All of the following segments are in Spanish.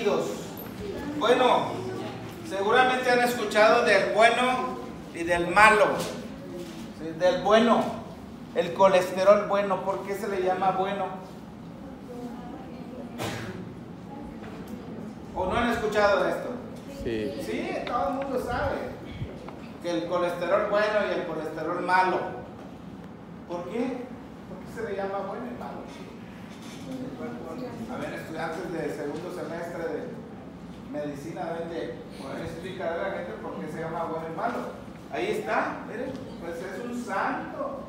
lípidos. Bueno, seguramente han escuchado del bueno y del malo. ¿Sí? Del bueno, el colesterol bueno. ¿Por qué se le llama bueno? ¿O no han escuchado de esto? Sí. Sí, todo el mundo sabe que el colesterol bueno y el colesterol malo. ¿Por qué? ¿Por qué se le llama bueno y malo? A ver, estudiantes de segundo semestre de medicina deben de poder explicar a la gente por qué se llama bueno y malo. Ahí está, miren, pues es un santo.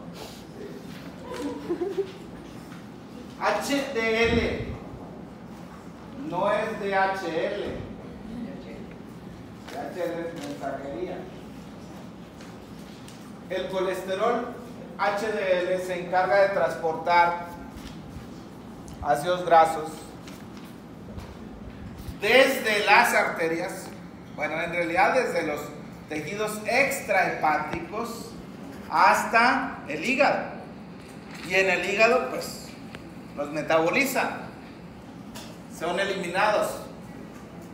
HDL no es DHL. DHL es mensajería. El colesterol HDL se encarga de transportar ácidos grasos desde las arterias, bueno, en realidad desde los tejidos extrahepáticos hasta el hígado. Y en el hígado, pues, los metaboliza, son eliminados.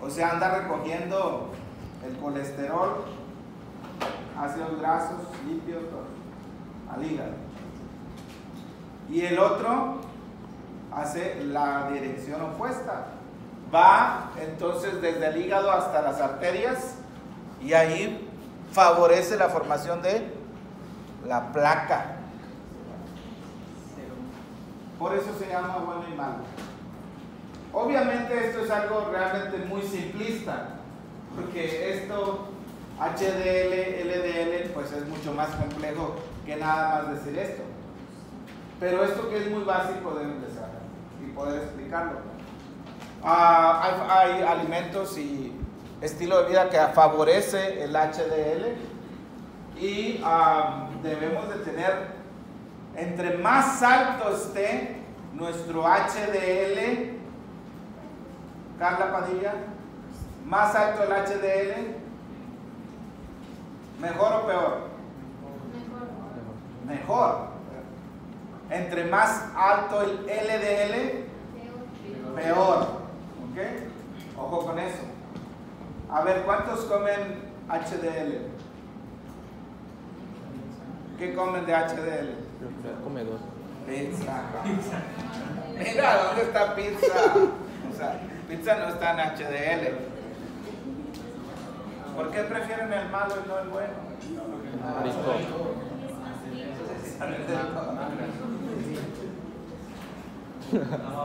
O sea, anda recogiendo el colesterol, ácidos grasos, lípidos, al hígado. Y el otro hace la dirección opuesta. Va entonces desde el hígado hasta las arterias y ahí favorece la formación de la placa. Por eso se llama bueno y malo. Obviamente esto es algo realmente muy simplista, porque esto HDL, LDL, pues es mucho más complejo que nada más decir esto. Pero esto que es muy básico deben de saber y poder explicarlo. Hay alimentos y estilo de vida que favorece el HDL y debemos de tener, entre más alto esté nuestro HDL, Carla Padilla, más alto el HDL, ¿mejor o peor? Mejor. Entre más alto el LDL, peor. ¿Ok? Ojo con eso. A ver, ¿cuántos comen HDL? ¿Qué comen de HDL? Come dos. Pizza. Mira, ¿dónde está pizza? O sea, pizza no está en HDL. ¿Por qué prefieren el malo y no el bueno?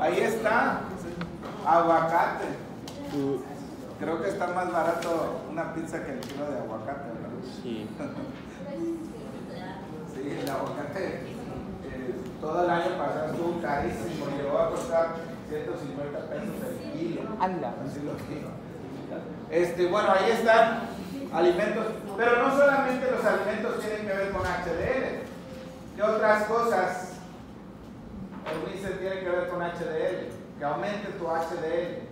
Ahí está, aguacate. Creo que está más barato una pizza que el kilo de aguacate, ¿verdad? Sí. Sí, el aguacate todo el año pasado estuvo carísimo, llegó a costar 150 pesos el kilo. Así lo digo. Bueno, ahí están alimentos, pero no solamente los alimentos tienen que ver con HDL. ¿Qué otras cosas, Eunice, tienen que ver con HDL? Que aumente tu HDL.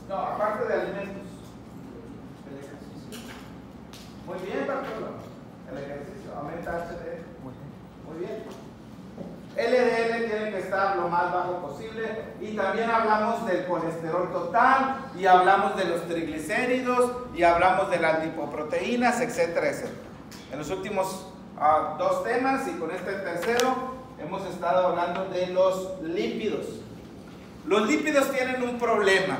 No, aparte de alimentos. El ejercicio. Muy bien, Bartolo. El ejercicio aumenta HDL. Muy bien. LDL tiene que estar lo más bajo posible. Y también hablamos del colesterol total, y hablamos de los triglicéridos, y hablamos de las lipoproteínas, etcétera, etcétera. En los últimos dos temas, y con este tercero, hemos estado hablando de los lípidos. Los lípidos tienen un problema,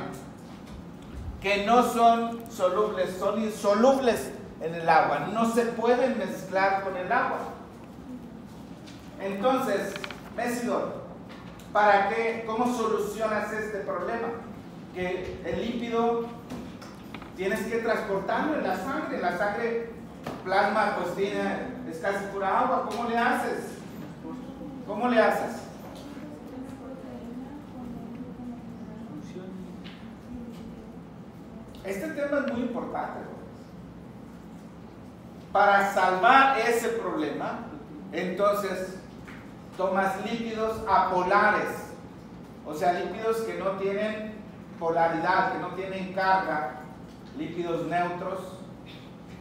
que no son solubles, son insolubles en el agua, no se pueden mezclar con el agua. Entonces, Mesidor, ¿para qué? ¿Cómo solucionas este problema? Que el lípido tienes que transportarlo en la sangre. La sangre plasma pues es casi pura agua. ¿Cómo le haces? ¿Cómo le haces? Este tema es muy importante. Para salvar ese problema, entonces tomas lípidos apolares, o sea, lípidos que no tienen polaridad, que no tienen carga, lípidos neutros,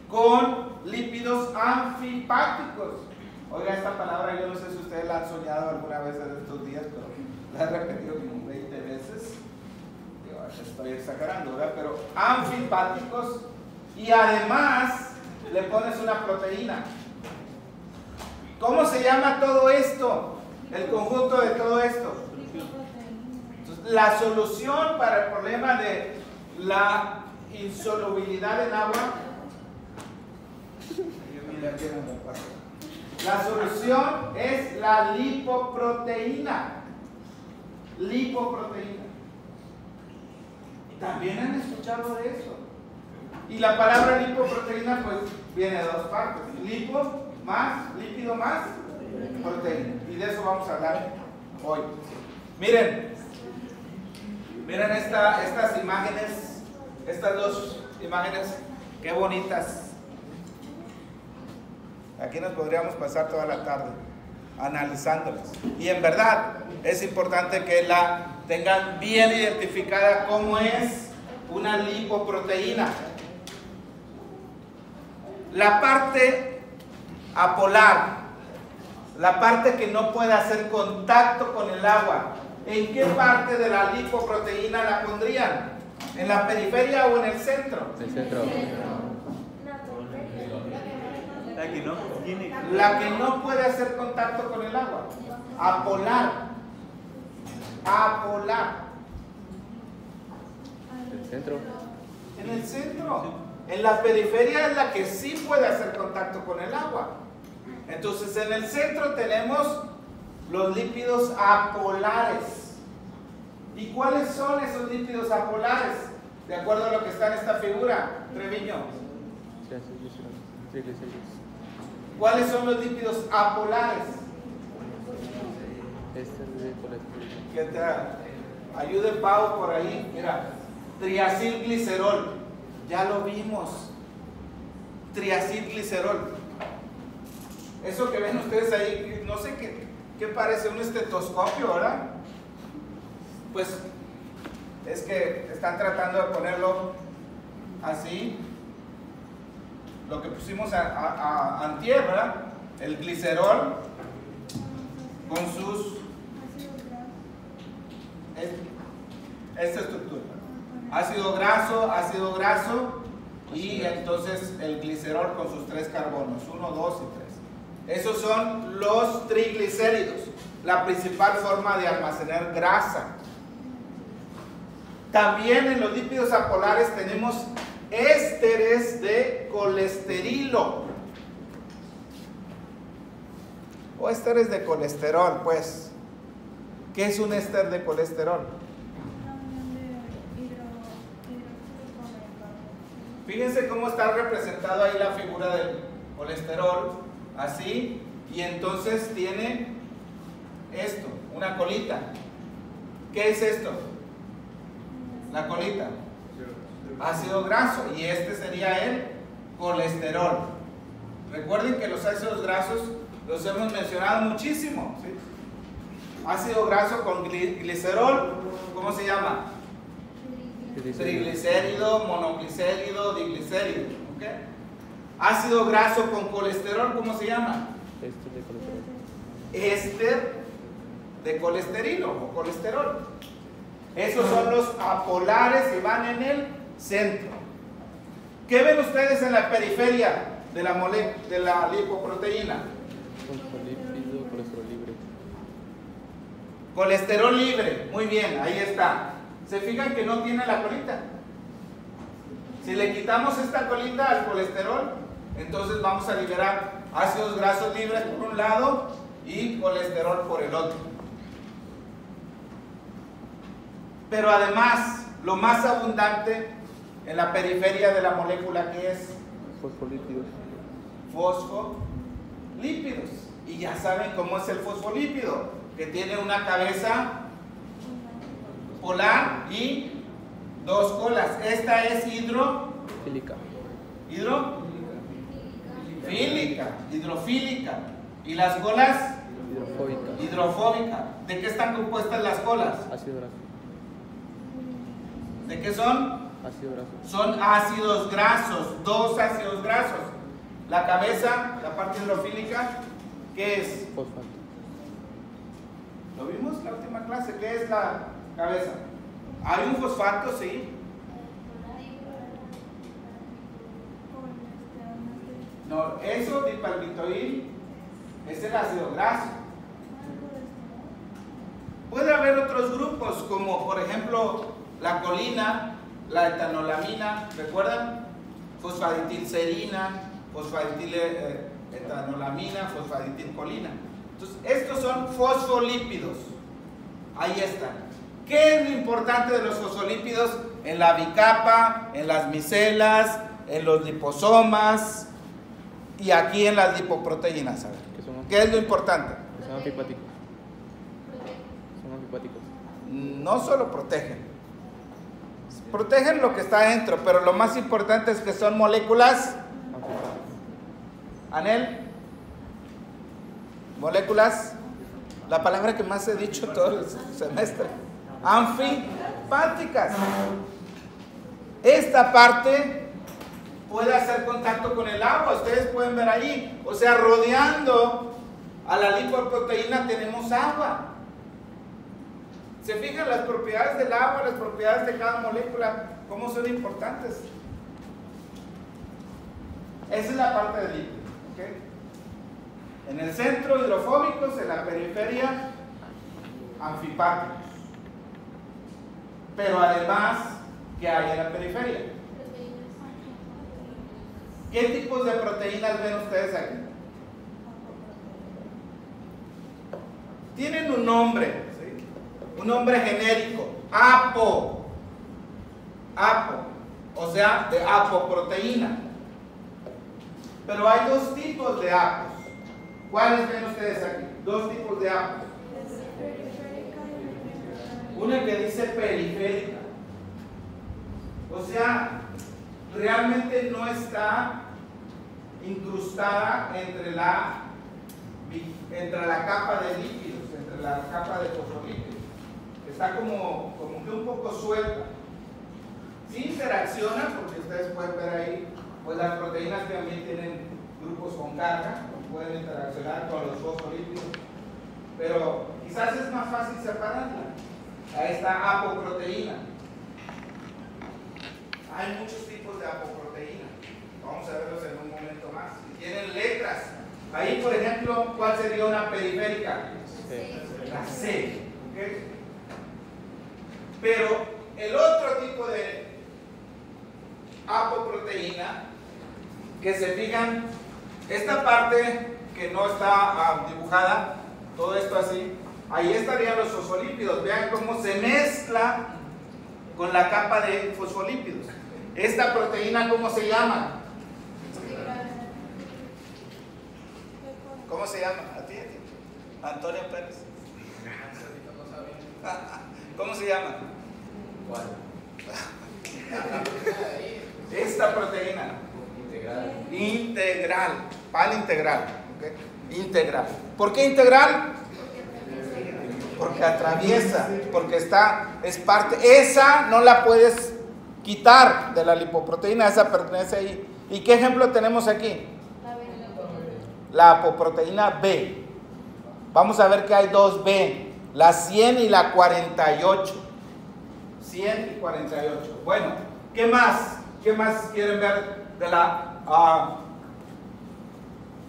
con lípidos anfipáticos. Oiga, esta palabra yo no sé si ustedes la han soñado alguna vez en estos días, pero la he repetido como 20 veces. exagerando, ¿verdad? Pero anfipáticos, y además le pones una proteína. ¿Cómo se llama todo esto? El conjunto de todo esto. Entonces, la solución para el problema de la insolubilidad en agua, la solución es la lipoproteína. Lipoproteína. ¿También han escuchado de eso? Y la palabra lipoproteína pues viene de dos partes. Lipo más, lípido más proteína. Y de eso vamos a hablar hoy. Miren estas imágenes, estas dos imágenes, qué bonitas. Aquí nos podríamos pasar toda la tarde analizándolas. Y en verdad es importante que la tengan bien identificada cómo es una lipoproteína. La parte apolar, la parte que no puede hacer contacto con el agua, ¿en qué parte de la lipoproteína la pondrían? ¿En la periferia o en el centro? El centro. La que no puede hacer contacto con el agua. Apolar. Apolar. El centro. En el centro. En la periferia es la que sí puede hacer contacto con el agua. Entonces en el centro tenemos los lípidos apolares. ¿Y cuáles son esos lípidos apolares? De acuerdo a lo que está en esta figura, Treviño. ¿Cuáles son los lípidos apolares? Este es de colesterol. Que te ayude Pau por ahí. Mira, triacilglicerol. Ya lo vimos. Triacilglicerol. Eso que ven ustedes ahí, no sé qué parece, un estetoscopio, ¿verdad? Pues es que están tratando de ponerlo así. Lo que pusimos antier, ¿verdad? El glicerol con sus esta estructura. Ácido graso y entonces el glicerol con sus 3 carbonos, 1, 2 y 3. Esos son los triglicéridos, la principal forma de almacenar grasa. También en los lípidos apolares tenemos ésteres de colesterilo o ésteres de colesterol, pues. ¿Qué es un éster de colesterol? Fíjense cómo está representado ahí la figura del colesterol, así, y entonces tiene esto, una colita. ¿Qué es esto? La colita. Ácido graso, y este sería el colesterol. Recuerden que los ácidos grasos los hemos mencionado muchísimo, ¿sí? Ácido graso con glicerol, ¿cómo se llama? Triglicérido, monoglicérido, diglicérido, ¿ok? Ácido graso con colesterol, ¿cómo se llama? Éster de colesterilo o colesterol. Esos son los apolares y van en el centro. ¿Qué ven ustedes en la periferia de la lipoproteína? Fosfolípido, colesterol libre. Colesterol libre, muy bien, ahí está. ¿Se fijan que no tiene la colita? Si le quitamos esta colita al colesterol, entonces vamos a liberar ácidos grasos libres por un lado y colesterol por el otro. Pero además, lo más abundante en la periferia de la molécula, ¿qué es? Fosfolípidos. Fosfolípidos. Y ya saben cómo es el fosfolípido, que tiene una cabeza polar y 2 colas. Esta es Fílica. hidrofílica. ¿Y las colas? Hidrofóbica. Hidrofóbica. ¿De qué están compuestas las colas? Ácido graso. ¿De qué son? Ácido graso. Son ácidos grasos, 2 ácidos grasos. La cabeza, la parte hidrofílica, ¿qué es? Fosfato. ¿Lo vimos en la última clase? ¿Qué es la cabeza? Hay un fosfato, sí, No, eso dipalmitoil es el ácido graso. Puede haber otros grupos, como por ejemplo la colina, la etanolamina, ¿recuerdan? Fosfaditilcerina, fosfadiletanolamina, fosfaditilcolina. Entonces, estos son fosfolípidos. Ahí están. ¿Qué es lo importante de los fosfolípidos? En la bicapa, en las micelas, en los liposomas y aquí en las lipoproteínas. A ver, ¿qué es lo importante? Son anfipáticos. Son anfipáticos. No solo protegen lo que está adentro, pero lo más importante es que son moléculas. Anel, moléculas, la palabra que más he dicho todo el semestre, anfipáticas. Esta parte puede hacer contacto con el agua, ustedes pueden ver ahí, o sea, rodeando a la lipoproteína tenemos agua. ¿Se fijan las propiedades del agua, las propiedades de cada molécula, cómo son importantes? Esa es la parte del lípido, ¿ok? En el centro hidrofóbicos, en la periferia anfipáticos. Pero además, ¿qué hay en la periferia? ¿Qué tipos de proteínas ven ustedes aquí? Tienen un nombre, ¿sí? Un nombre genérico, apo, o sea, de apoproteína. Pero hay dos tipos de apos. ¿Cuáles ven ustedes aquí? Dos tipos de apos. Una que dice periférica. O sea, realmente no está incrustada entre la capa de lípidos, entre la capa de fosfolípidos. Está como que un poco suelta. Sí interacciona, porque ustedes pueden ver ahí, pues las proteínas que también tienen grupos con carga, pueden interaccionar con los fosfolípidos, pero quizás es más fácil separarla. Ahí está apoproteína. Hay muchos tipos de apoproteína. Vamos a verlos en un momento más. Y tienen letras. Ahí, por ejemplo, ¿cuál sería una periférica? La C. ¿Okay? Pero el otro tipo de apoproteína, que se fijan, esta parte que no está dibujada, todo esto así, ahí estarían los fosfolípidos. Vean cómo se mezcla con la capa de fosfolípidos. Esta proteína, ¿cómo se llama? ¿Cómo se llama? ¿A ti? Antonio Pérez. ¿Cómo se llama? ¿Cuál? Esta proteína. Integral. Pan integral. ¿Okay? Integral. ¿Por qué integral? Porque atraviesa, porque es parte. Esa no la puedes quitar de la lipoproteína, esa pertenece ahí. ¿Y qué ejemplo tenemos aquí? La apoproteína B. Vamos a ver que hay dos B, la 100 y la 48. 100 y 48. Bueno, ¿qué más? ¿Qué más quieren ver de la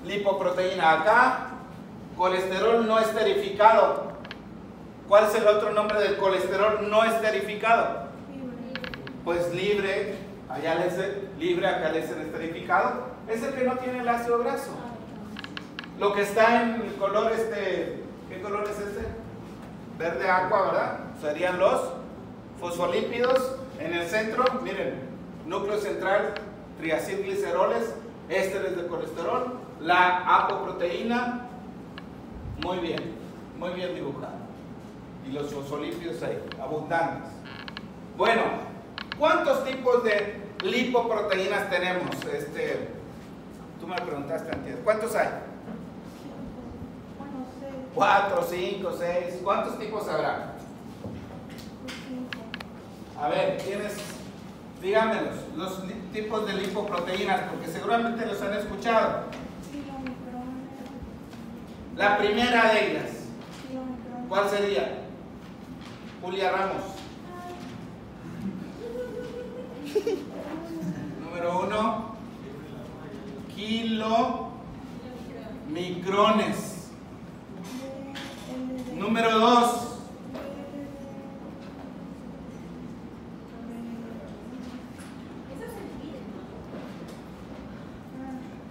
lipoproteína? Acá, colesterol no esterificado. ¿Cuál es el otro nombre del colesterol no esterificado? Pues libre, allá le dicen libre, acá le dicen esterificado. Es el que no tiene el ácido graso. Lo que está en el color ¿qué color es este? Verde aqua, ¿verdad? Serían los fosfolípidos. En el centro, miren, núcleo central, triacilgliceroles, ésteres de colesterol, la apoproteína, muy bien dibujado. Y los fosfolípidos ahí, abundantes. Bueno, ¿cuántos tipos de lipoproteínas tenemos? Tú me preguntaste antes, ¿cuántos hay? 4, 5, 6, ¿cuántos tipos habrá? A ver, dígamelos, los tipos de lipoproteínas, porque seguramente los han escuchado. La primera de ellas, ¿cuál sería? Julia Ramos. Número 1, kilomicrones. Número 2.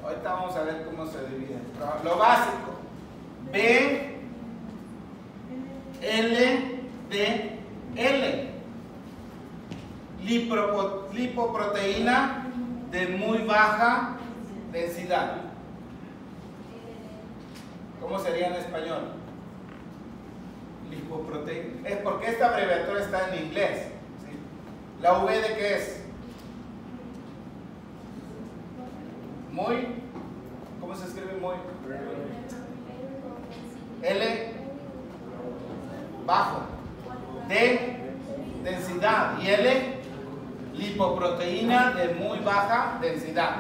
Ahorita vamos a ver cómo se divide. Lo básico. B, L, D, L. Lipoproteína de muy baja densidad. ¿Cómo sería en español? Lipoproteína. ¿Por qué esta abreviatura está en inglés? ¿Sí? ¿La V de qué es? Muy. ¿Cómo se escribe muy? L, bajo. D, densidad. Y L, lipoproteína de muy baja densidad.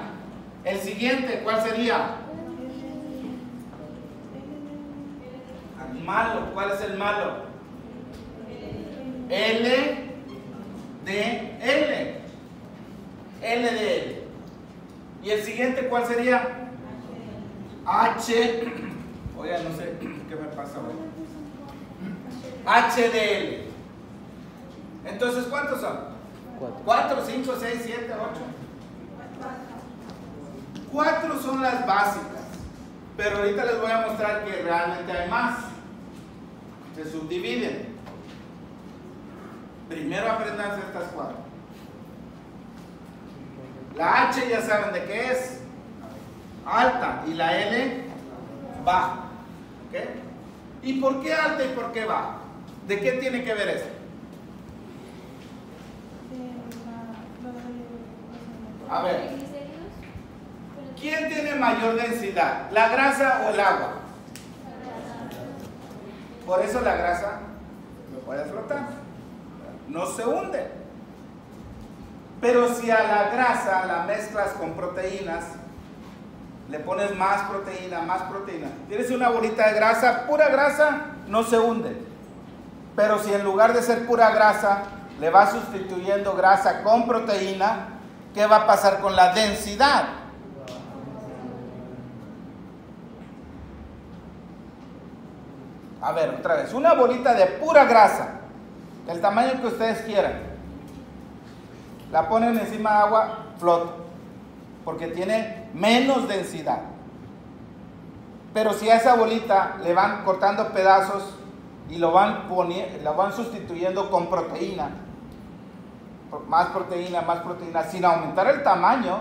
El siguiente, ¿cuál sería? Malo. ¿Cuál es el malo? L, D, L. L, D, L. ¿Y el siguiente cuál sería? H. Oiga, no sé qué me pasa hoy. HDL. Entonces, ¿cuántos son? 4, 5, 6, 7, 8. 4 son las básicas. Pero ahorita les voy a mostrar que realmente hay más. Se subdividen. Primero aprendan estas 4. La H ya saben de qué es. Alta. Y la L, baja. ¿Ok? ¿Y por qué alta y por qué baja? ¿De qué tiene que ver esto? A ver, ¿quién tiene mayor densidad? ¿La grasa o el agua? Por eso la grasa lo puede flotar, no se hunde. Pero si a la grasa la mezclas con proteínas, le pones más proteína, tienes una bolita de grasa, pura grasa, no se hunde. Pero si en lugar de ser pura grasa, le vas sustituyendo grasa con proteína, ¿qué va a pasar con la densidad? A ver, otra vez, una bolita de pura grasa, del tamaño que ustedes quieran, la ponen encima de agua, flota, porque tiene menos densidad. Pero si a esa bolita le van cortando pedazos y la van sustituyendo con proteína, más proteína, sin aumentar el tamaño,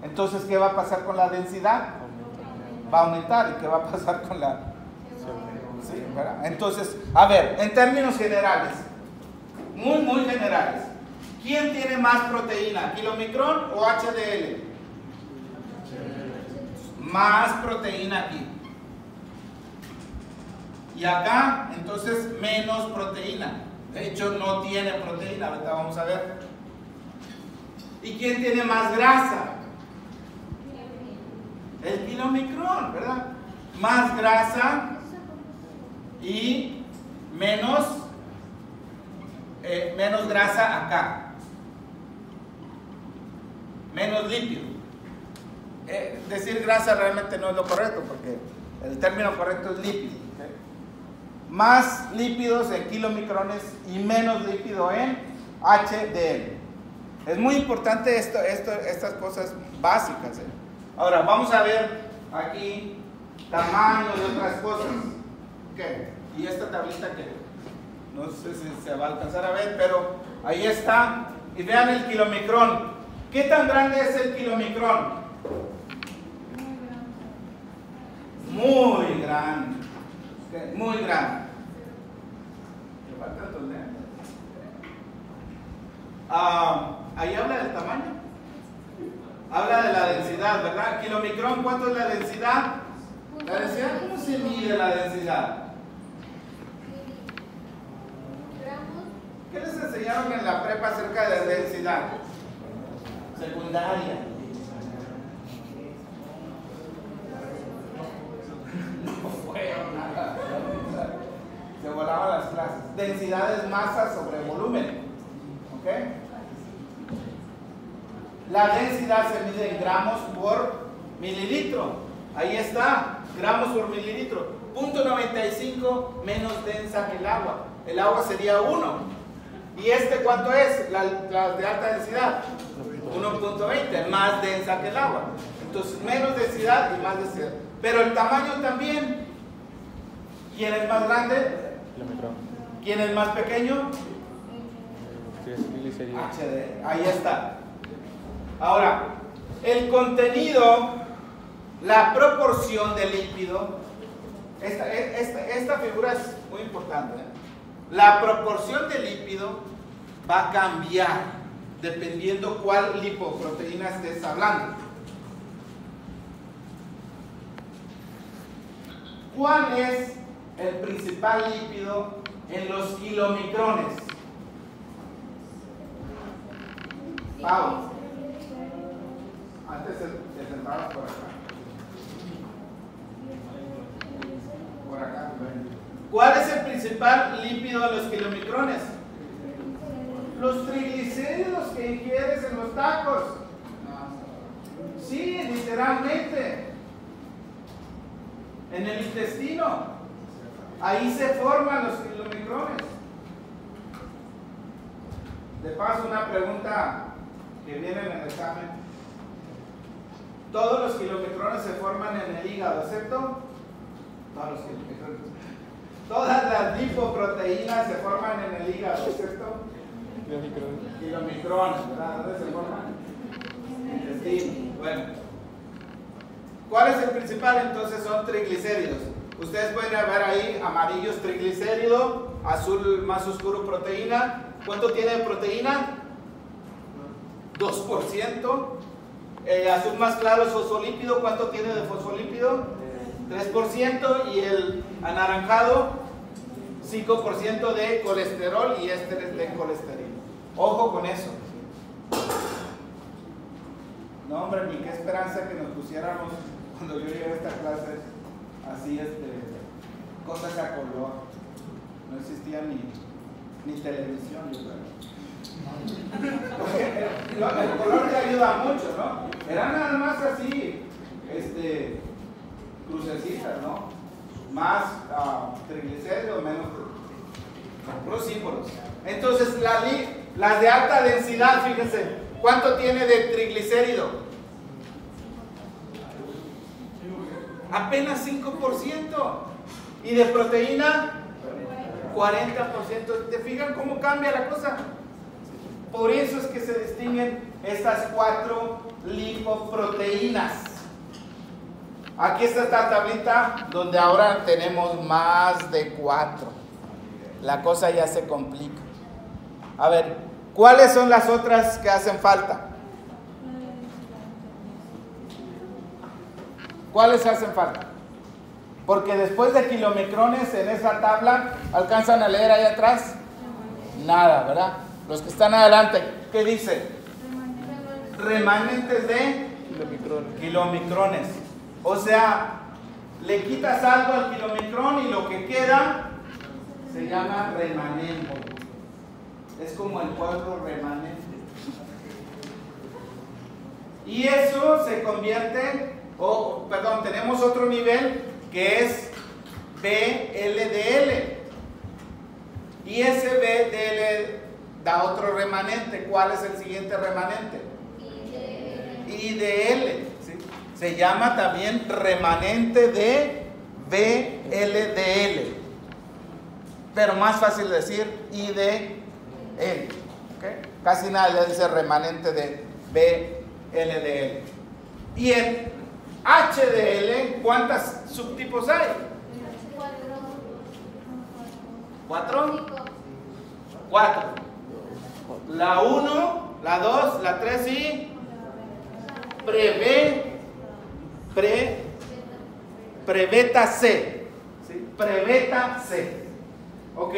entonces ¿qué va a pasar con la densidad? Va a aumentar. ¿Y qué va a pasar con la...? Sí, ¿verdad? Entonces, a ver, en términos generales, muy generales, ¿quién tiene más proteína, kilomicrón o HDL? Más proteína aquí. Y acá, entonces, menos proteína. De hecho, no tiene proteína, ahorita vamos a ver. ¿Y quién tiene más grasa? El kilomicrón, ¿verdad? Más grasa y menos grasa acá. Menos lípido. Decir grasa realmente no es lo correcto, porque el término correcto es lípido. ¿Okay? Más lípidos en kilomicrones y menos lípido en HDL. Es muy importante estas cosas básicas. Ahora vamos a ver aquí tamaño y otras cosas. Okay. Y esta tablita que no sé si se va a alcanzar a ver, pero ahí está. Y vean el kilomicrón. ¿Qué tan grande es el kilomicrón? Muy grande. Okay. Muy grande. ¿Le falta el tonel? Ahí habla del tamaño. Habla de la densidad, ¿verdad? Kilomicrón, ¿cuánto es la densidad? ¿La densidad? ¿Cómo se mide la densidad? ¿Qué les enseñaron en la prepa acerca de densidad? Secundaria. No fueron nada. Se volaban las clases. Densidad es masa sobre volumen. ¿Ok? La densidad se mide en gramos por mililitro. Ahí está, gramos por mililitro. 0.95 menos densa que el agua. El agua sería 1. ¿Y cuánto es? La de alta densidad. 1.20, más densa que el agua. Entonces, menos densidad y más densidad. Pero el tamaño también. ¿Quién es más grande? ¿Quién es más pequeño? HD. Ahí está. Ahora, el contenido, la proporción del líquido, esta figura es muy importante. La proporción del líquido va a cambiar dependiendo cuál lipoproteína estés hablando. ¿Cuál es el principal lípido en los kilomicrones? Pau. Antes te sentabas por acá. Por acá. ¿Cuál es el principal lípido en los kilomicrones? Los triglicéridos que ingieres en los tacos. Sí, literalmente. En el intestino. Ahí se forman los kilomicrones. De paso, una pregunta que viene en el examen. Todos los kilomicrones se forman en el hígado, ¿cierto? Todos los kilomicrones. Todas las lipoproteínas se forman en el hígado, ¿cierto? Kilomicrones, ¿verdad? ¿Dónde se forman? Intestino. Bueno. ¿Cuál es el principal? Entonces son triglicéridos. Ustedes pueden ver ahí amarillos triglicérido, azul más oscuro proteína. ¿Cuánto tiene de proteína? 2%. Azul más claro es fosfolípido. ¿Cuánto tiene de fosfolípido? 3%. Y el anaranjado, 5% de colesterol y es de colesterol. Ojo con eso. No, hombre, ni qué esperanza que nos pusiéramos cuando yo llegué a esta clase así, cosas a color. No existía ni televisión, yo creo. El color te ayuda mucho, ¿no? Eran nada más así, crucecitas, ¿no? Más triglicéridos, menos los símbolos. Entonces, las de alta densidad, fíjense, ¿cuánto tiene de triglicérido? Apenas 5%. ¿Y de proteína? 40%. ¿Te fijan cómo cambia la cosa? Por eso es que se distinguen estas 4 lipoproteínas. Aquí está esta tablita donde ahora tenemos más de 4. La cosa ya se complica. A ver, ¿cuáles son las otras que hacen falta? ¿Cuáles hacen falta? Porque después de kilomicrones en esa tabla, ¿alcanzan a leer ahí atrás? Nada, ¿verdad? Los que están adelante, ¿qué dice? Remanentes de kilomicrones. O sea, le quitas algo al kilomicrón y lo que queda se llama remanente. Es como el cuadro remanente. Y eso se convierte, tenemos otro nivel que es VLDL. Y ese VLDL da otro remanente. ¿Cuál es el siguiente remanente? IDL. ¿Sí? Se llama también remanente de VLDL. Pero más fácil decir IDL. ¿Okay? Casi nadie dice remanente de VLDL. Y en HDL, ¿cuántos subtipos hay? 4. 4. La 1, la 2, la 3 y prebeta C. ¿Sí? Prebeta C. Ok.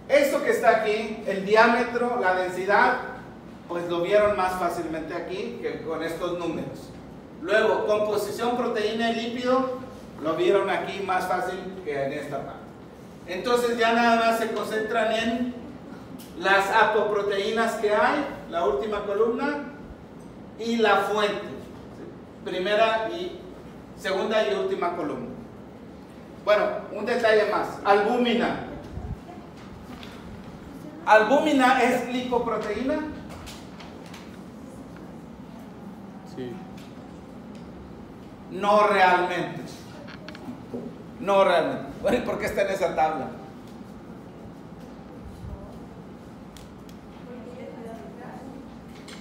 Esto que está aquí, el diámetro, la densidad, pues lo vieron más fácilmente aquí que con estos números. Luego, composición, proteína y lípido, lo vieron aquí más fácil que en esta parte. Entonces ya nada más se concentran en las apoproteínas que hay, la última columna, y la fuente. Primera y segunda y última columna. Bueno, un detalle más. Albúmina. ¿Albúmina es lipoproteína? Sí. No realmente. No realmente. Bueno, ¿y por qué está en esa tabla?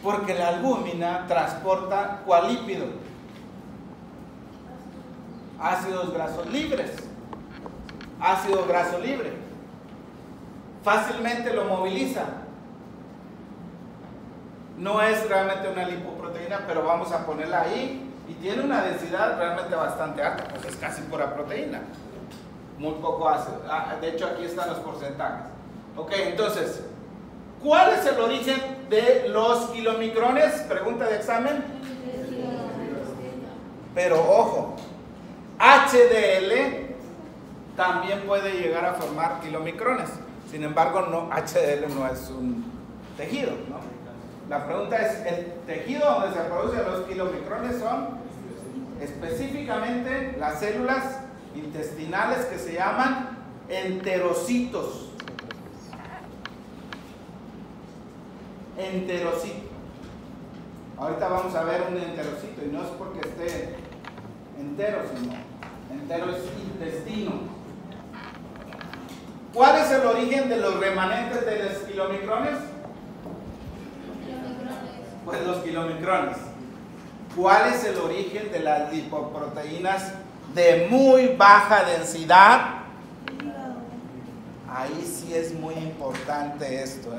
Porque la albúmina transporta ¿cuál lípido? Ácidos grasos libres. Ácido graso libre. Fácilmente lo moviliza. No es realmente una lipoproteína, pero vamos a ponerla ahí. Y tiene una densidad realmente bastante alta, pues es casi pura proteína. Muy poco ácido. De hecho, aquí están los porcentajes. Ok, entonces, ¿cuál es el origen de los kilomicrones? Pregunta de examen. Pero ojo, HDL también puede llegar a formar kilomicrones. Sin embargo, no, HDL no es un tejido, ¿no? La pregunta es, ¿el tejido donde se producen los kilomicrones son específicamente las células intestinales que se llaman enterocitos? Enterocito. Ahorita vamos a ver un enterocito y no es porque esté entero, sino entero es intestino. ¿Cuál es el origen de los remanentes de los kilomicrones? Pues los kilomicrones. ¿Cuál es el origen de las lipoproteínas de muy baja densidad? Ahí sí es muy importante esto,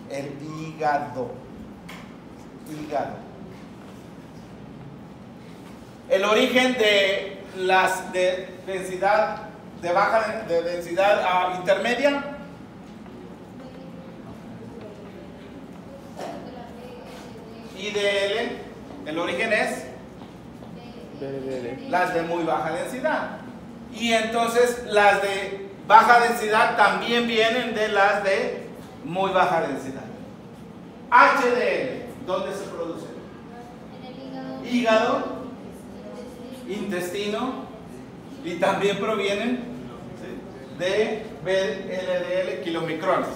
el hígado. Hígado. El origen de las de densidad de baja de densidad intermedia. IDL, el origen es BDL. las de muy baja densidad. Y entonces las de baja densidad también vienen de las de muy baja densidad. HDL, ¿dónde se produce? En el Hígado, intestino, y también provienen de VLDL kilomicrones.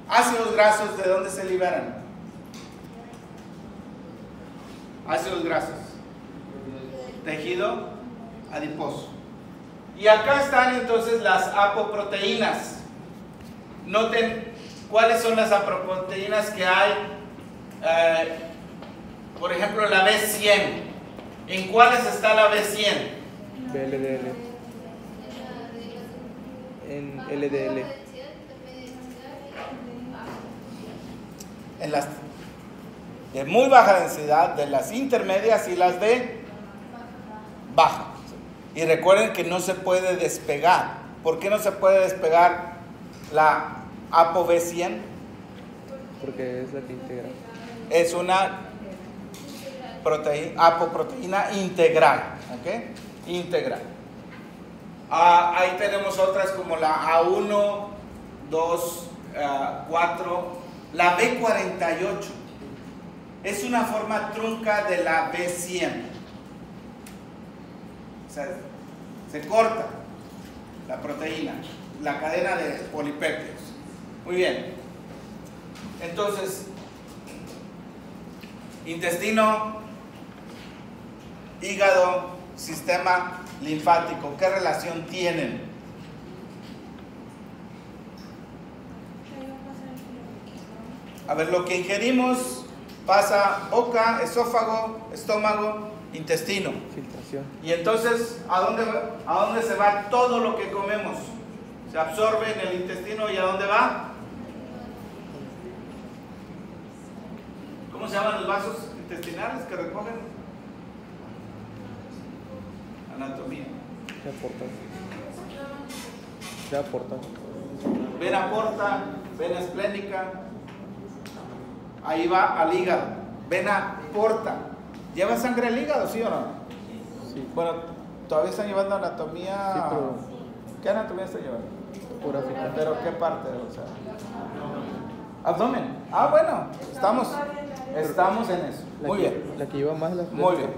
Ácidos grasos, ¿de dónde se liberan? Ácidos grasos. Tejido adiposo. Y acá están entonces las apoproteínas. Noten cuáles son las apoproteínas que hay. Por ejemplo, la B100. ¿En cuáles está la B100? BLDL. En LDL. En las de muy baja densidad, de las intermedias y las de baja. Y recuerden que no se puede despegar. ¿Por qué no se puede despegar la ApoB100? Porque es la que integra. Es una apoproteína integral, ¿ok? Integral. Ahí tenemos otras como la A1, 2, 4, la B48. Es una forma trunca de la B100. O sea, se corta la proteína, la cadena de polipéptidos. Muy bien. Entonces, intestino, hígado, sistema linfático, ¿qué relación tienen? A ver, lo que ingerimos pasa boca, esófago, estómago, intestino. Filtración. Y entonces, ¿a dónde se va todo lo que comemos? Se absorbe en el intestino y ¿a dónde va? ¿Cómo se llaman los vasos intestinales que recogen? Anatomía. Se aporta. Vena porta, vena esplénica. Ahí va al hígado. Vena porta. ¿Lleva sangre el hígado, sí o no? Sí. Bueno, todavía están llevando anatomía. Sí, pero ¿Qué anatomía están llevando? por África. ¿Pero qué parte? O sea, Abdomen. Ah, bueno, estamos en eso. La Muy que, bien. La que lleva más la Muy bien.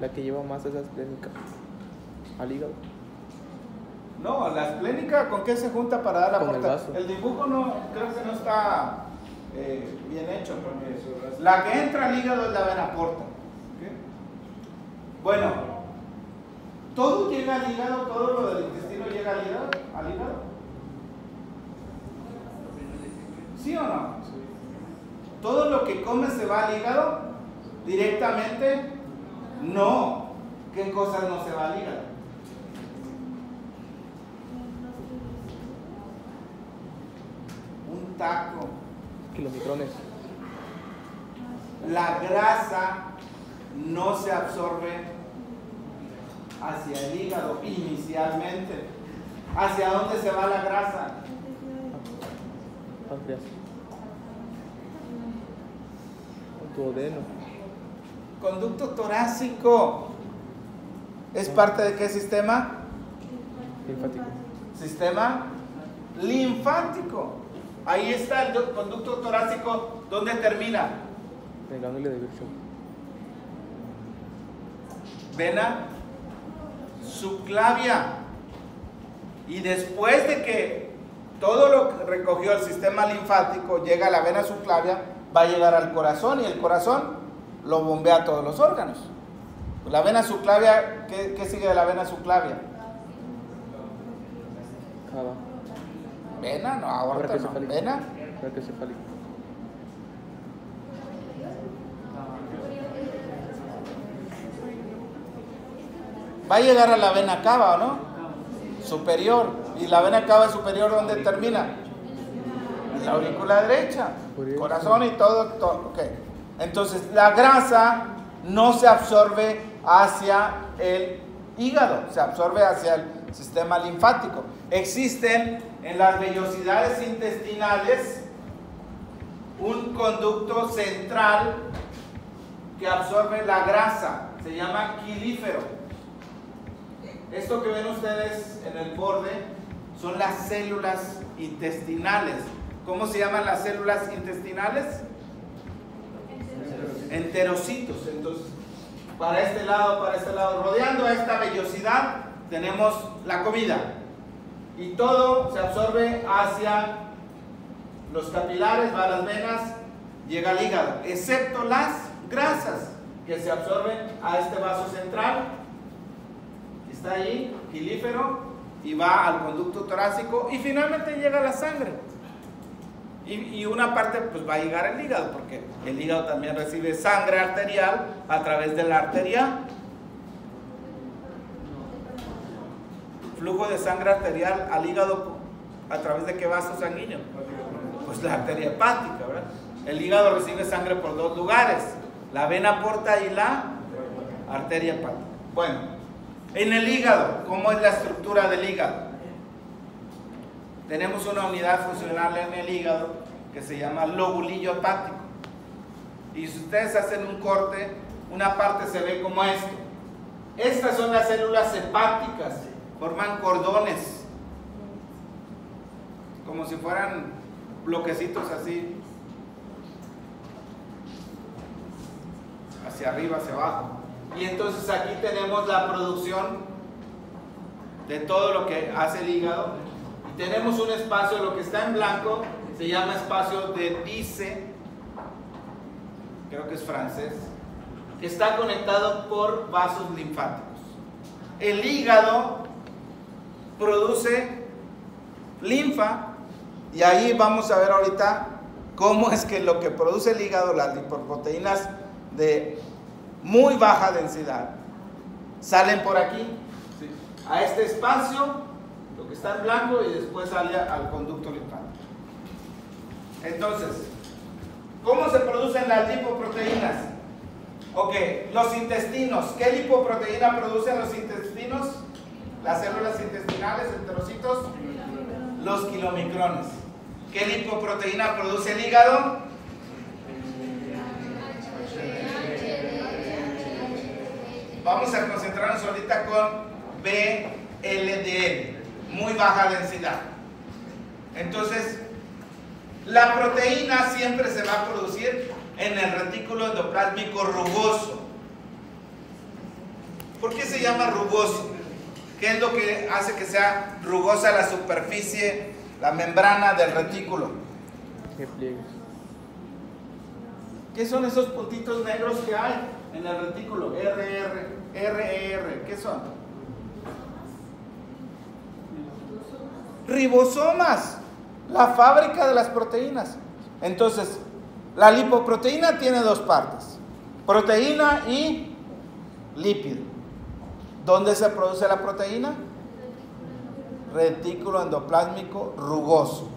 La que lleva más esa esplénica. Al hígado. No, la esplénica, ¿con qué se junta para dar la Con el porta? vaso. El dibujo no, creo que no está bien hecho. Porque la que entra al hígado es la vena porta. ¿Ok? Bueno, todo llega al hígado, todo lo del intestino llega al hígado. ¿Al hígado? ¿Sí o no? ¿Todo lo que comes se va al hígado directamente? No. ¿Qué cosas no se va al hígado? Un taco. Kilomicrones. La grasa no se absorbe hacia el hígado inicialmente. ¿Hacia dónde se va la grasa? Páncreas. Duodeno. Conducto torácico. ¿Es parte de qué sistema? Linfático. Sistema linfático. Ahí está el conducto torácico. ¿Dónde termina? El ganglio de Virchow. Vena subclavia. Y después de que todo lo que recogió el sistema linfático llega a la vena subclavia, va a llegar al corazón, y el corazón lo bombea a todos los órganos. La vena subclavia, ¿qué sigue de la vena subclavia? Cava. Vena, no, aorta, no. Vena. Brachiocefálico. Va a llegar a la vena cava, ¿o no? Superior. ¿Y la vena cava superior dónde termina? En la aurícula derecha. Corazón y todo. Ok. Entonces, la grasa no se absorbe hacia el hígado, se absorbe hacia el sistema linfático. Existen en las vellosidades intestinales un conducto central que absorbe la grasa, se llama quilífero. Esto que ven ustedes en el borde son las células intestinales. ¿Cómo se llaman las células intestinales? Enterocitos. Entonces, para este lado, rodeando a esta vellosidad, tenemos la comida. Y todo se absorbe hacia los capilares, va a las venas, llega al hígado, excepto las grasas que se absorben a este vaso central. Está ahí, quilífero, y va al conducto torácico y finalmente llega a la sangre. Y una parte pues va a llegar al hígado, porque el hígado también recibe sangre arterial a través de la arteria. Flujo de sangre arterial al hígado, ¿a través de qué vaso sanguíneo? Pues la arteria hepática, ¿verdad? El hígado recibe sangre por dos lugares, la vena porta y la arteria hepática. Bueno, en el hígado, ¿cómo es la estructura del hígado? Tenemos una unidad funcional en el hígado que se llama lobulillo hepático. Y si ustedes hacen un corte, una parte se ve como esto. Estas son las células hepáticas, forman cordones, como si fueran bloquecitos así, hacia arriba, hacia abajo. Y entonces aquí tenemos la producción de todo lo que hace el hígado. Y tenemos un espacio, lo que está en blanco se llama espacio de Dice, creo que es francés, que está conectado por vasos linfáticos. El hígado produce linfa, y ahí vamos a ver ahorita cómo es que lo que produce el hígado, las lipoproteínas de muy baja densidad, salen por aquí, a este espacio, lo que está en blanco, y después sale al conducto linfático. Entonces, ¿cómo se producen las lipoproteínas? Ok, los intestinos. ¿Qué lipoproteína producen los intestinos? Las células intestinales, enterocitos, los kilomicrones. ¿Qué lipoproteína produce el hígado? Vamos a concentrarnos ahorita con VLDL, muy baja densidad. Entonces, La proteína siempre se va a producir en el retículo endoplásmico rugoso. ¿Por qué se llama rugoso? ¿Qué es lo que hace que sea rugosa la superficie, la membrana del retículo? ¿Qué pliegues? ¿Qué son esos puntitos negros que hay en el retículo? RR, ¿qué son? Ribosomas, la fábrica de las proteínas. Entonces, la lipoproteína tiene dos partes, proteína y lípido. ¿Dónde se produce la proteína? Retículo endoplásmico rugoso.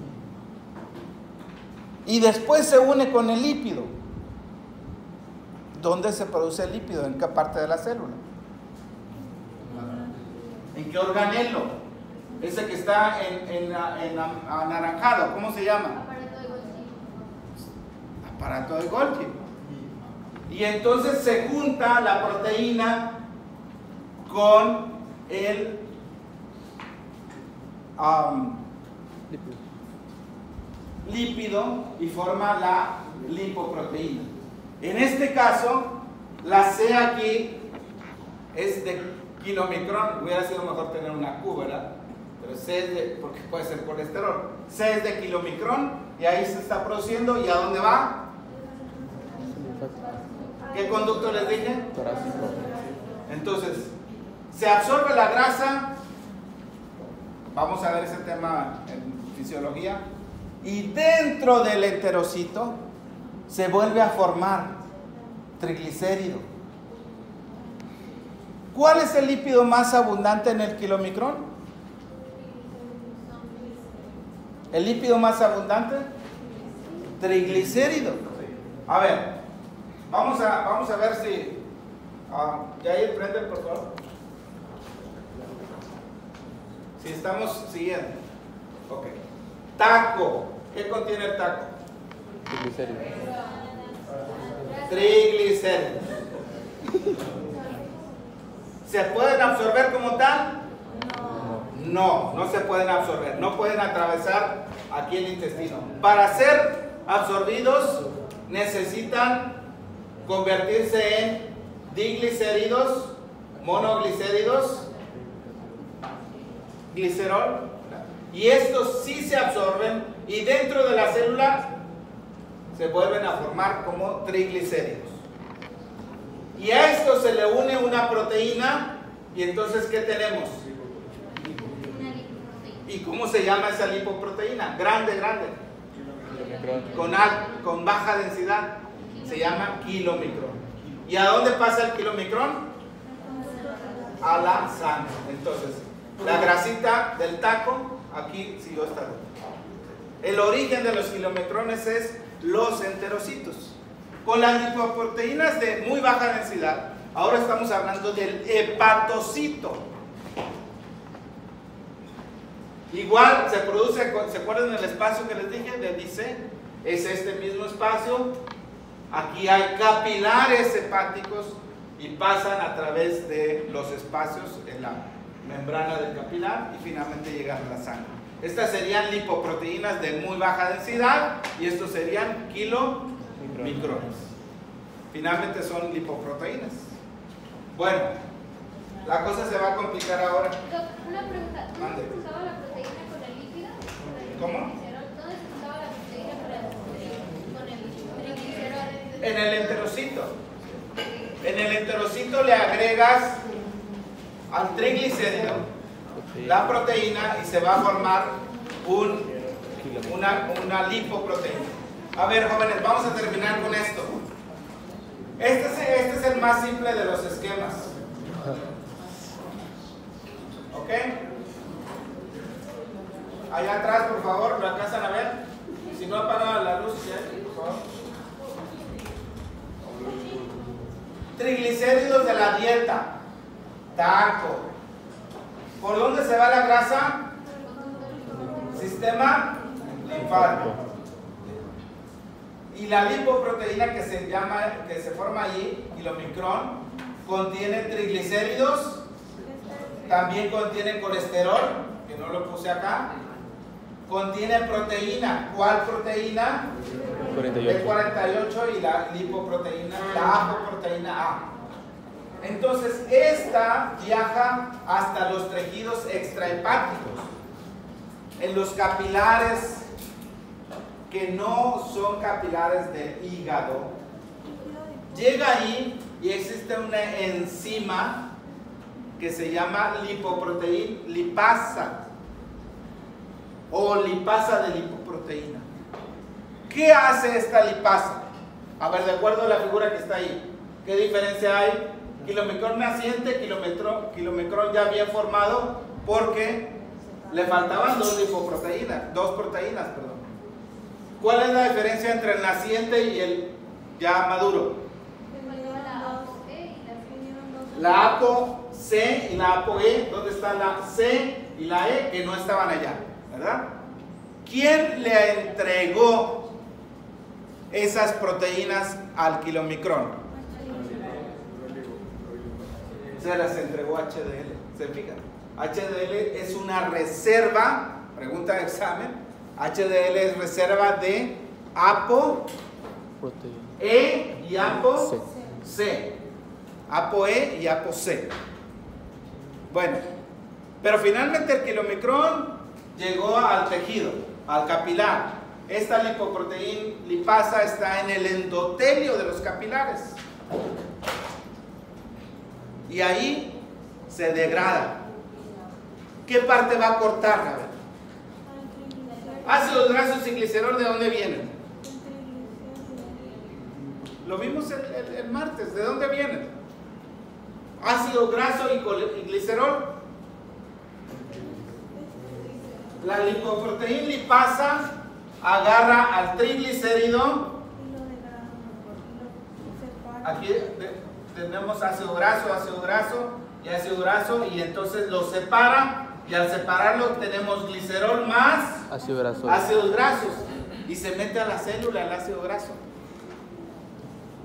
Y después se une con el lípido. ¿Dónde se produce el lípido? ¿En qué parte de la célula? ¿En qué organelo? Ese que está en anaranjado, ¿cómo se llama? Aparato de Golgi. Y entonces se junta la proteína con el lípido y forma la lipoproteína. En este caso, la C aquí es de kilomicrón. Hubiera sido mejor tener una Q, ¿verdad? Pero C es de, porque puede ser colesterol. C es de kilomicrón y ahí se está produciendo. ¿Y a dónde va? ¿Qué conducto les dije? Torácico. Entonces, se absorbe la grasa. Vamos a ver ese tema en fisiología. Y dentro del enterocito se vuelve a formar triglicérido. ¿Cuál es el lípido más abundante en el kilomicrón? ¿El lípido más abundante? Triglicérido. A ver, vamos a ver si... Yair, prende por favor. Si estamos siguiendo. Ok. Taco. ¿Qué contiene el taco? Triglicéridos. Triglicéridos. ¿Se pueden absorber como tal? No, no se pueden absorber. No pueden atravesar aquí el intestino. Para ser absorbidos necesitan convertirse en diglicéridos, monoglicéridos, glicerol. Y estos sí se absorben y dentro de la célula se vuelven a formar como triglicéridos. Y a esto se le une una proteína y entonces ¿qué tenemos? ¿Y cómo se llama esa lipoproteína? Grande, con baja densidad. Se llama kilomicrón. ¿Y a dónde pasa el kilomicrón? A la sangre. Entonces, la grasita del taco aquí siguió estando. El origen de los kilomicrones es los enterocitos. Con las lipoproteínas de muy baja densidad, ahora estamos hablando del hepatocito. Igual se produce, ¿se acuerdan del espacio que les dije? Del dice, es este mismo espacio. Aquí hay capilares hepáticos y pasan a través de los espacios en la membrana del capilar y finalmente llegan a la sangre. Estas serían lipoproteínas de muy baja densidad y estos serían kilomicrones. Finalmente son lipoproteínas. Bueno, la cosa se va a complicar ahora. Una pregunta, ¿dónde Mande. se juntaba la proteína con el lípido? ¿Cómo? ¿Dónde se juntaba la proteína con el trigliceros? En el enterocito. En el enterocito le agregas al triglicérido la proteína y se va a formar una lipoproteína. A ver, jóvenes, vamos a terminar con esto. Este es el más simple de los esquemas. ¿Ok? Allá atrás, por favor, ¿lo alcanzan a ver? Si no, apaga la luz, por favor. Triglicéridos de la dieta. Taco. ¿Por dónde se va la grasa? Sistema linfático. Y la lipoproteína que se forma allí, kilomicrón, contiene triglicéridos, también contiene colesterol, que no lo puse acá, contiene proteína. ¿Cuál proteína? 48. B48 y la lipoproteína, la apoproteína A. Entonces, esta viaja hasta los tejidos extrahepáticos, en los capilares que no son capilares del hígado. Llega ahí y existe una enzima que se llama lipoproteína lipasa o lipasa de lipoproteína. ¿Qué hace esta lipasa? A ver, de acuerdo a la figura que está ahí, ¿qué diferencia hay? Kilomicrón naciente, kilomicrón ya bien formado, porque le faltaban dos proteínas, perdón. ¿Cuál es la diferencia entre el naciente y el ya maduro? La ApoC y la ApoE. ¿Dónde está la C y la E? Que no estaban allá, ¿verdad? ¿Quién le entregó esas proteínas al kilomicrón? Se las entregó HDL. ¿Se fijan? HDL es una reserva, pregunta de examen. HDL es reserva de ApoE y ApoC. ApoE y ApoC. Bueno, pero finalmente el kilomicrón llegó al tejido, al capilar. Esta lipoproteína lipasa está en el endotelio de los capilares. Y ahí se degrada. ¿Qué parte va a cortar? A ver. Ácidos grasos y glicerol, ¿de dónde vienen? Lo vimos el martes. ¿De dónde vienen? Ácido graso y glicerol. La lipoproteína lipasa agarra al triglicérido. Aquí tenemos ácido graso y ácido graso, y entonces los separa, y al separarlo tenemos glicerol más ácidos grasos, y se mete a la célula el ácido graso.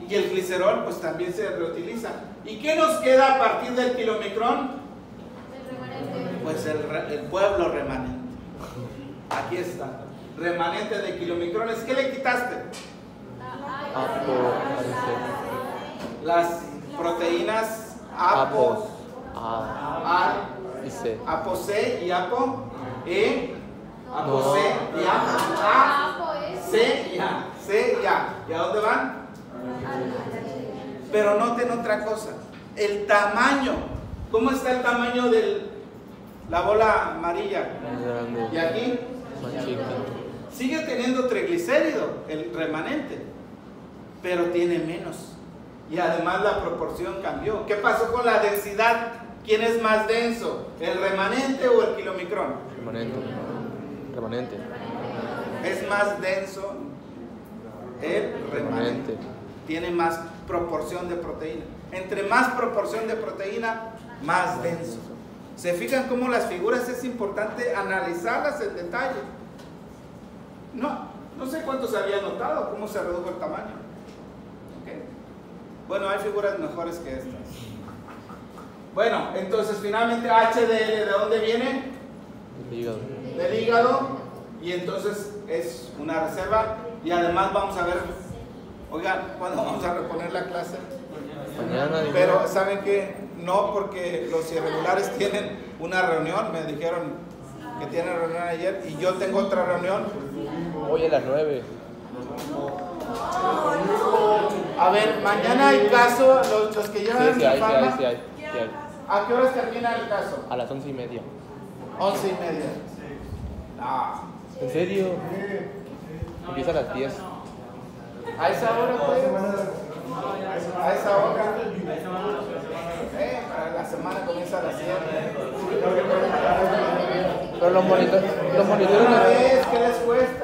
Y el glicerol pues también se reutiliza. ¿Y qué nos queda a partir del kilomicrón? Pues el pueblo remanente. Aquí está. Remanente de kilomicrones. ¿Qué le quitaste? Las proteínas ApoC y ApoE, ApoC y ApoC y A. ¿Y a dónde van? Pero noten otra cosa, el tamaño. ¿Cómo está el tamaño de la bola amarilla? Y aquí sigue teniendo triglicérido, el remanente, pero tiene menos. Y además la proporción cambió. ¿Qué pasó con la densidad? ¿Quién es más denso? ¿El remanente o el kilomicrón? Remanente. Es más denso el remanente. Tiene más proporción de proteína. Entre más proporción de proteína, más denso. ¿Se fijan cómo las figuras es importante analizarlas en detalle? No sé cuántos habían notado cómo se redujo el tamaño. ¿Okay? Bueno, hay figuras mejores que estas. Bueno, entonces finalmente HDL, ¿de dónde viene? Del hígado. Y entonces es una reserva. Y además vamos a ver, oigan, ¿cuándo vamos a reponer la clase? Mañana. Pero ¿saben qué? No, porque los irregulares tienen una reunión. Me dijeron que tienen reunión ayer y yo tengo otra reunión. Hoy a las 9. A ver, mañana hay caso, los que llevan Sí hay. ¿A qué horas termina el caso? A las 11:30. 11:30. ¿En serio? Empieza a las 10. A esa hora, pues. A esa hora. Para la semana comienza a las 7. Pero los monitores. ¿Qué les cuesta?